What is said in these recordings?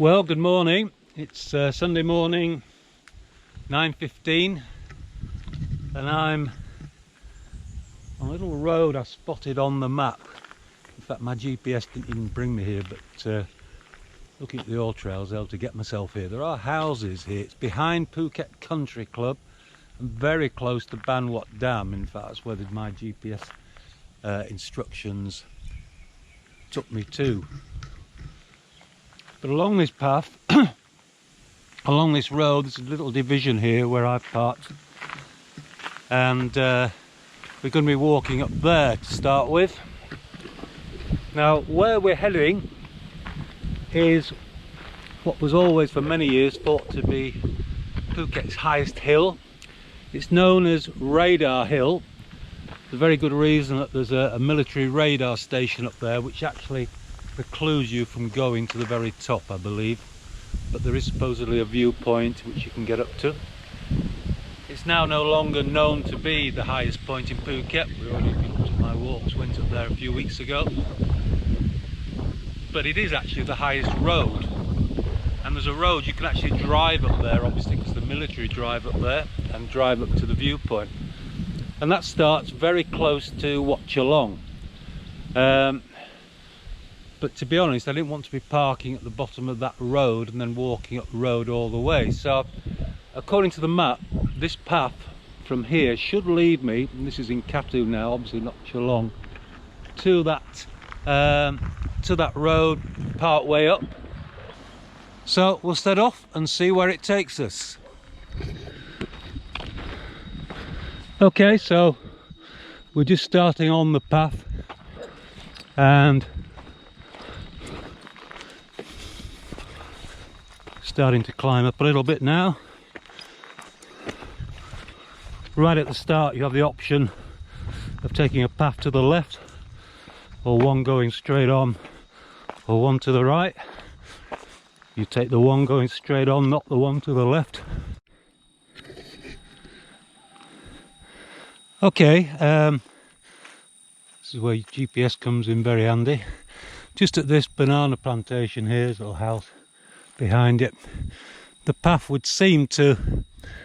Well, good morning. It's Sunday morning, 9:15, and I'm on a little road I spotted on the map. In fact, my GPS didn't even bring me here, but looking at the old trails, I was able to get myself here. There are houses here. It's behind Phuket Country Club and very close to Ban Wat Dam. In fact, that's where my GPS instructions took me to. But along this path, along this road, there's a little division here where I've parked, and we're going to be walking up there to start with. Now, where we're heading is what was always for many years thought to be Phuket's highest hill. It's known as Radar Hill. There's a very good reason that there's a military radar station up there which actually precludes you from going to the very top, I believe, but there is supposedly a viewpoint which you can get up to. It's now no longer known to be the highest point in Phuket. We already took my walks, went up there a few weeks ago, but it is actually the highest road, and there's a road you can actually drive up there, obviously, because the military drive up there and drive up to the viewpoint, and that starts very close to Wat Chalong. But to be honest, I didn't want to be parking at the bottom of that road and then walking up the road all the way. So, according to the map, this path from here should lead me, and this is in Katu now, obviously not Chalong, to that road part way up. So we'll set off and see where it takes us. Okay, so we're just starting on the path and starting to climb up a little bit now. Right at the start you have the option of taking a path to the left, or one going straight on, or one to the right. You take the one going straight on, not the one to the left. Okay, this is where your GPS comes in very handy. Just at this banana plantation here, there's a little house behind it. The path would seem to,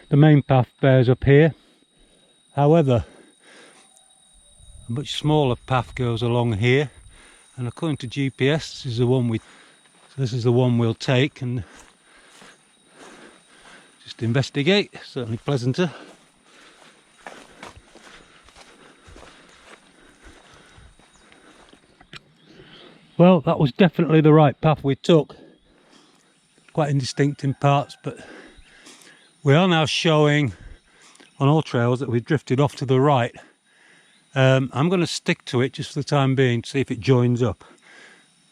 the main path bears up here. However, a much smaller path goes along here, and according to GPS, this is the one we'll take and just investigate. Certainly pleasanter. Well, that was definitely the right path we took. Quite indistinct in parts, but we are now showing on all trails that we've drifted off to the right. I'm going to stick to it just for the time being to see if it joins up.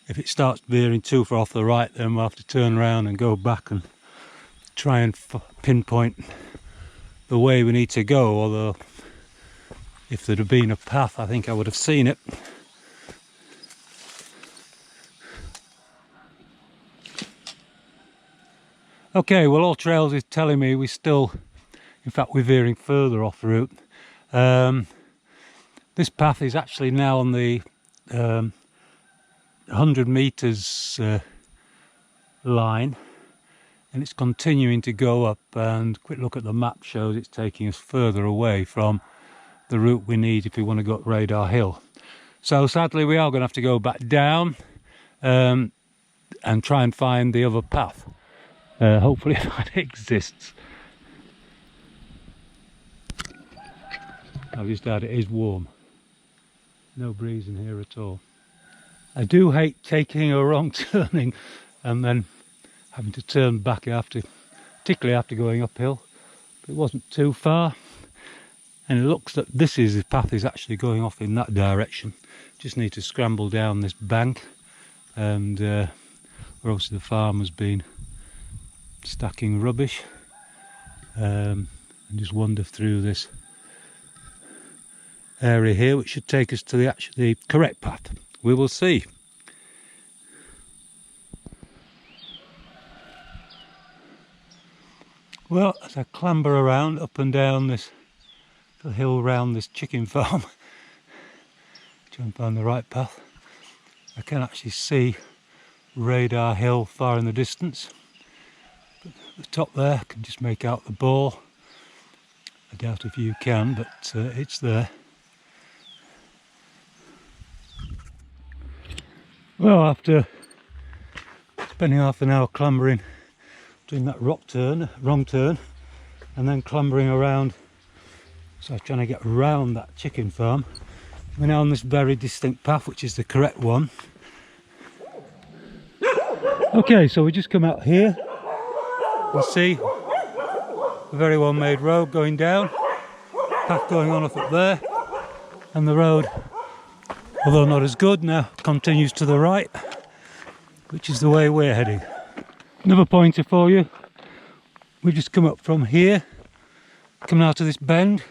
If it starts veering too far off the right, then we'll have to turn around and go back and try and pinpoint the way we need to go, although if there'd have been a path I think I would have seen it. Okay, well, all trails is telling me we're still, in fact we're veering further off route. This path is actually now on the 100 meters line, and it's continuing to go up, and a quick look at the map shows it's taking us further away from the route we need if we want to go up Radar Hill. So sadly we are going to have to go back down and try and find the other path. Hopefully that exists. I've just had it is warm. No breeze in here at all. I do hate taking a wrong turning and then having to turn back particularly after going uphill. But it wasn't too far, and it looks that the path is actually going off in that direction. Just need to scramble down this bank, and where obviously the farmer's been stacking rubbish, and just wander through this area here, which should take us to the correct path. We will see. Well, as I clamber around up and down this hill round this chicken farm, try and find the right path, I can actually see radar hill far in the distance. But at the top there, I can just make out the ball. I doubt if you can, but it's there. Well, after spending half an hour clambering, doing that wrong turn, and then clambering around, so I was trying to get around that chicken farm. We're now on this very distinct path, which is the correct one. Okay, so we just come out here. You'll see a very well made road going down, path going on up there, and the road, although not as good, now continues to the right, which is the way we're heading. Another pointer for you. We just come up from here, coming out of this bend,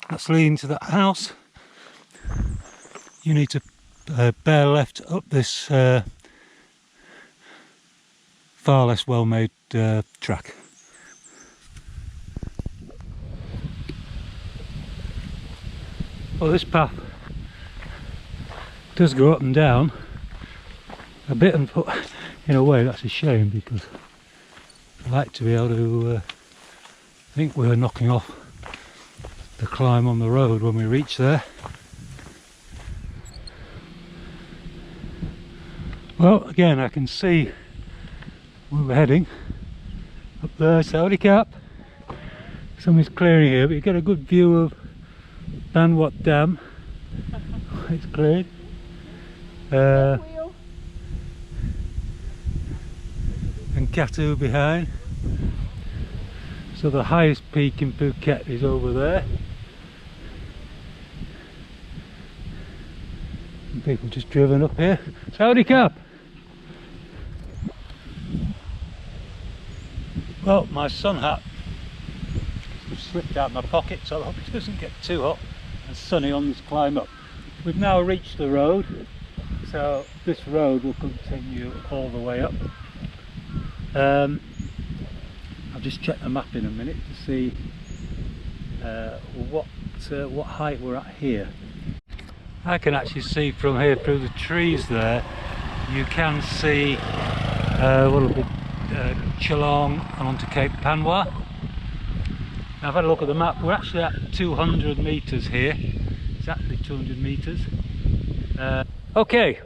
that's leading to that house. You need to bear left up this far less well made track. Well, this path does go up and down a bit, and in a way that's a shame, because I like to be able to I think we're knocking off the climb on the road when we reach there. Well, again, I can see where we're heading up there. Saudi Cap. Somebody's clearing here, but you get a good view of Banwat Dam. It's cleared. And Katu behind. So the highest peak in Phuket is over there. And people just driven up here. Saudi Cap! Well, my sun hat slipped out of my pocket, so I hope it doesn't get too hot and sunny on this climb up. We've now reached the road, so this road will continue all the way up. I'll just check the map in a minute to see what height we're at here. I can actually see from here through the trees there, you can see a little bit Geelong and onto Cape Panwa. Now I've had a look at the map, we're actually at 200 metres here, exactly 200 metres. Okay,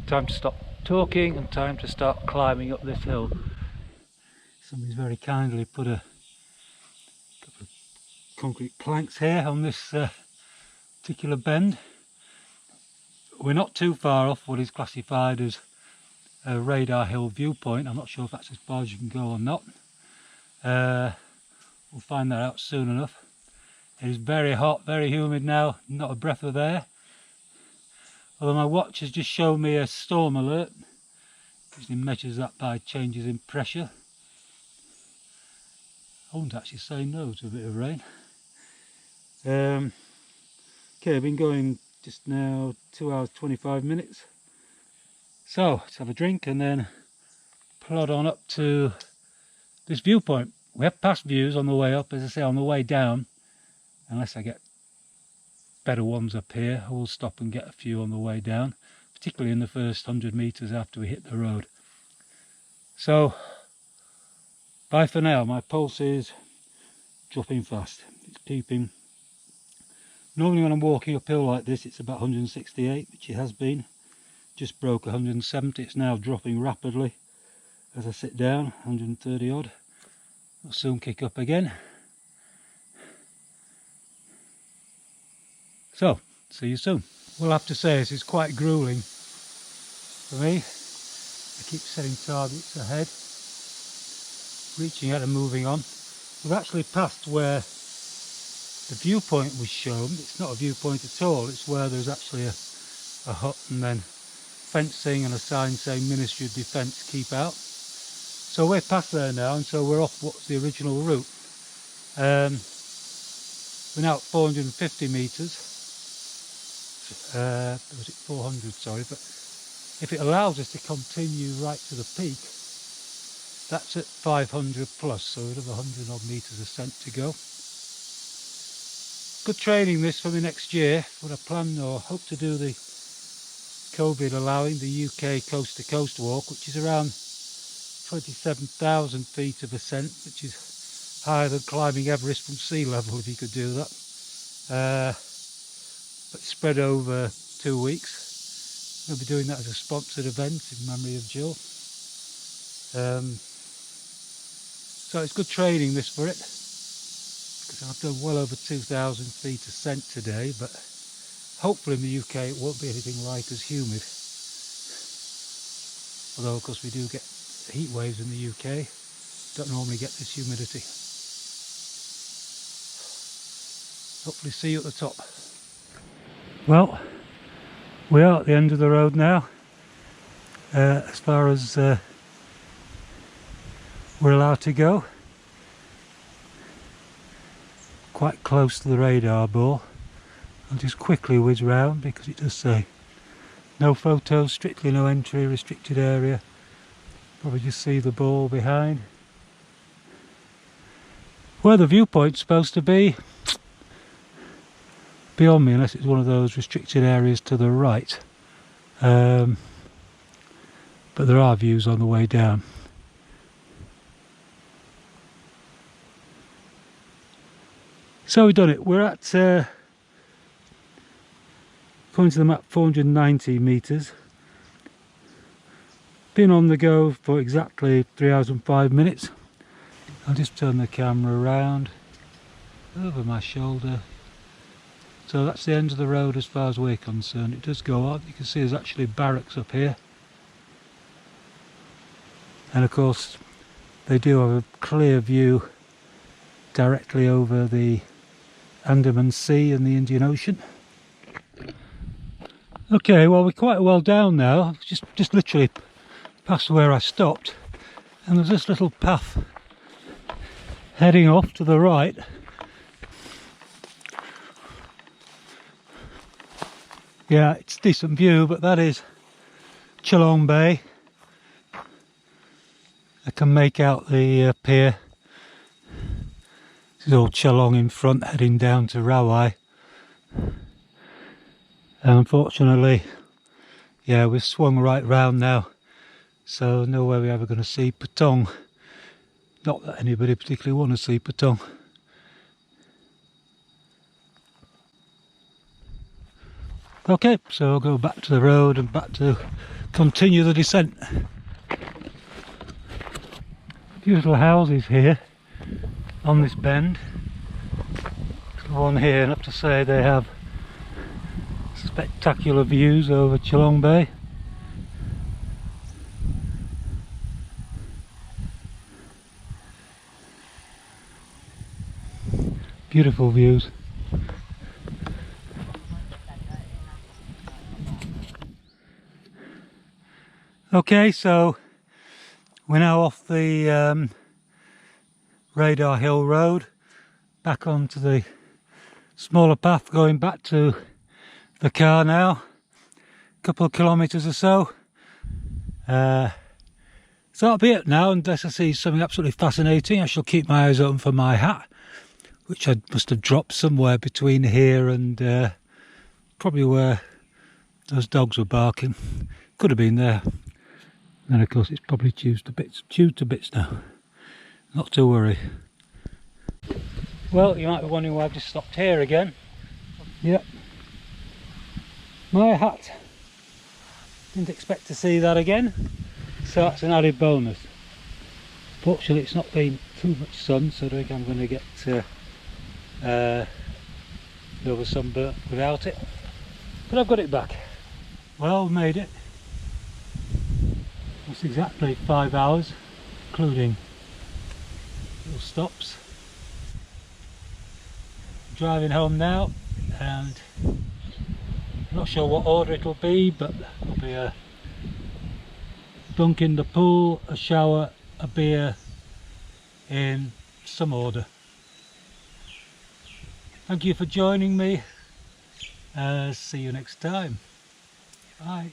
time to stop talking and time to start climbing up this hill. Somebody's very kindly put a couple of concrete planks here on this particular bend. We're not too far off what is classified as a radar hill viewpoint. I'm not sure if that's as far as you can go or not. We'll find that out soon enough. It is very hot, very humid now, not a breath of air. Although my watch has just shown me a storm alert. Usually measures that by changes in pressure. I wouldn't actually say no to a bit of rain. Okay, I've been going just now 2 hours 25 minutes. So let's have a drink and then plod on up to this viewpoint. We have past views on the way up, as I say, on the way down. Unless I get better ones up here, I will stop and get a few on the way down, particularly in the first 100 metres after we hit the road. So, bye for now. My pulse is dropping fast. It's peeping. Normally when I'm walking uphill like this, it's about 168, which it has been. Just broke 170, it's now dropping rapidly as I sit down, 130 odd. I'll soon kick up again. So, see you soon. Well, I have to say this is quite grueling for me. I keep setting targets ahead, reaching out and moving on. We've actually passed where the viewpoint was shown. It's not a viewpoint at all, it's where there's actually a hut and then fencing and a sign saying Ministry of Defence, keep out. So we're past there now, and so we're off what's the original route. We're now at 450 metres. Was it 400, sorry, but if it allows us to continue right to the peak, that's at 500 plus, so we have 100 odd metres ascent to go. Good training this for me next year. What I plan or hope to do the COVID allowing, the UK coast to coast walk, which is around 27,000 feet of ascent, which is higher than climbing Everest from sea level if you could do that. But spread over 2 weeks. We'll be doing that as a sponsored event in memory of Jill. So it's good training this for it, because I've done well over 2,000 feet ascent today, but hopefully in the UK it won't be anything like as humid. Although of course we do get heat waves in the UK, don't normally get this humidity. Hopefully see you at the top. Well, we are at the end of the road now, as far as we're allowed to go. Quite close to the radar ball. I'll just quickly whiz round because it does say no photos, strictly no entry, restricted area. Probably just see the ball behind. Where the viewpoint's supposed to be, beyond me, unless it's one of those restricted areas to the right. But there are views on the way down. So we've done it. We're at, according to the map, 490 metres. Been on the go for exactly 3 hours and 5 minutes. I'll just turn the camera around, over my shoulder. So that's the end of the road as far as we're concerned. It does go on. You can see there's actually barracks up here. And of course, they do have a clear view directly over the Andaman Sea and the Indian Ocean. Okay, well we're quite well down now, just literally past where I stopped, and there's this little path heading off to the right. Yeah, it's a decent view, but that is Geelong Bay. I can make out the pier. This is all Geelong in front, heading down to Rawai. And unfortunately, yeah, we've swung right round now, so no way we're ever going to see Patong. Not that anybody particularly want to see Patong. Okay, so I'll go back to the road and back to continue the descent. Beautiful houses here on this bend. There's one here, and I have to say they have spectacular views over Geelong Bay. Beautiful views. Okay, so we're now off the Radar Hill Road, back onto the smaller path, going back to the car now. A couple of kilometres or so. So that'll be it now, unless I see something absolutely fascinating. I shall keep my eyes open for my hat, which I must have dropped somewhere between here and probably where those dogs were barking. Could have been there. And of course it's probably chewed to bits now. Not to worry. Well, you might be wondering why I've just stopped here again. Yep. My hat. Didn't expect to see that again. So that's an added bonus. Fortunately it's not been too much sun, so I think I'm going to get over sunburn without it. But I've got it back. Well, made it. It's exactly 5 hours, including little stops. Driving home now, and I'm not sure what order it'll be, but it'll be a dunk in the pool, a shower, a beer, in some order. Thank you for joining me. See you next time. Bye.